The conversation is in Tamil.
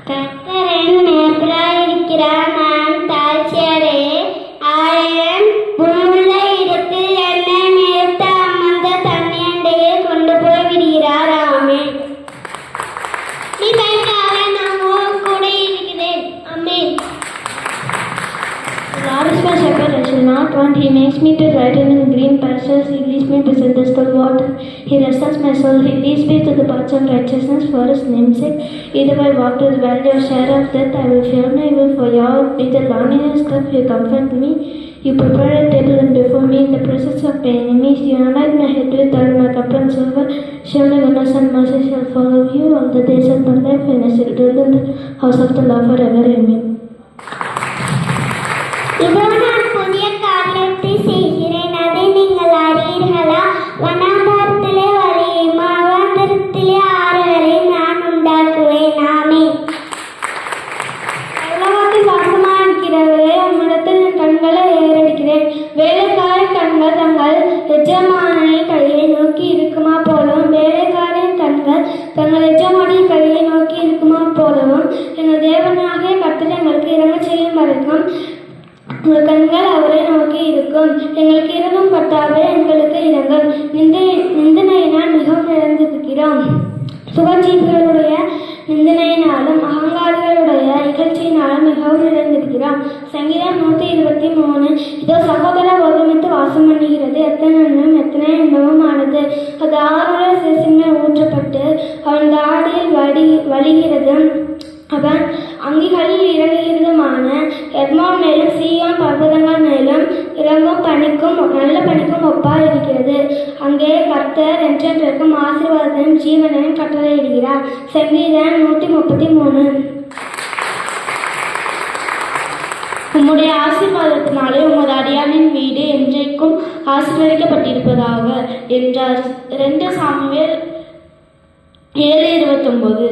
கர்த்தரின் மேய்ப்பராயிருக்கிறார், நான் தாழ்ச்சியடைய ஆயிரம் புல்லுள்ள இடத்தில் என்னை மேய்த்து அமர்ந்த தண்ணீரையே கொண்டு போய் விடுகிறார். ஆமென். நீ பயப்படாத, நான் உன் கூட இருக்கிறேன். ஆமென். The Lord is my shepherd, I shall not want. He makes me to lie down in green pastures. He leads me beside the still water. He restores my soul. He leads me to the paths of righteousness for His name's sake. Either I walk through the valley of shadow of death, I will fear no evil, for You are with the Lord in His staff. You comfort me. You prepare a table before me in the presence of my enemies. You anoint my head with oil, my cup runs over. Surely goodness and mercy shall follow you all the days of my life, and I shall dwell in the house of the Lord forever. Amen. இதோ நான் புதிய காரியத்தை செய்கிறேன், அதை நீங்கள் அறியீர்களா? வனாந்தரத்திலே வழியையும் அவாந்தரத்திலே ஆறுகளை நான் உண்டாக்குவேன். ஆமென். பரலோகத்தில் வாசமாயிருக்கிறவரே, உம்மிடத்தில் என் கண்களை ஏறெடுக்கிறேன். வேலைக்காரன் கண்கள் தங்கள் எஜமானின் கையை நோக்கி இருக்குமா போலவும், வேலைக்காரின் கண்கள் தங்கள் எஜமானின் கையை நோக்கி இருக்குமா போலவும், எங்கள் தேவனாகிய கர்த்தர் எங்களுக்கு இறங்க செய்யும் வரைக்கும் உங்கள் கண்கள் அவரை நோக்கி இருக்கும். எங்களுக்கு இரங்கும் பட்டாவே எங்களுக்கு இரங்கும். நிந்தனையினால் மிகவும் நிறைந்திருக்கிறோம். சுகஜீவிகளுடைய நிந்தனையினாலும் அகங்காரிகளுடைய இகழ்ச்சியினாலும் மிகவும் நிறைந்திருக்கிறோம். சங்கீதம் 123. இதோ சகோதரர் ஒருமித்து வாசம் பண்ணுகிறது, எத்தனை நன்னும் எத்தனை இன்பமும் ஆனது. அது ஆறுடைய சிசின்மேல் ஊற்றப்பட்டு அவன் தாடியில் வழிகிறது, அவன் அங்கிகளில் இறங்குகிறதுமான எர்மோன் மேலும் சீயோன் பர்வதங்கள் மேலும் இறங்கும் பனிக்கும் நல்ல பனிக்கும் ஒப்பாய் இருக்கிறது. அங்கே கர்த்தர் என்றென்றைக்கும் ஆசீர்வாதத்தையும் ஜீவனையும் கட்டளையிடுகிறார். சங்கீதம் 133. உம்முடைய ஆசீர்வாதத்தினாலே உமது அடியானின் வீடு என்றைக்கும் ஆசீர்வதிக்கப்பட்டிருப்பதாக என்றார். 2 சாமுவேல் 7:29.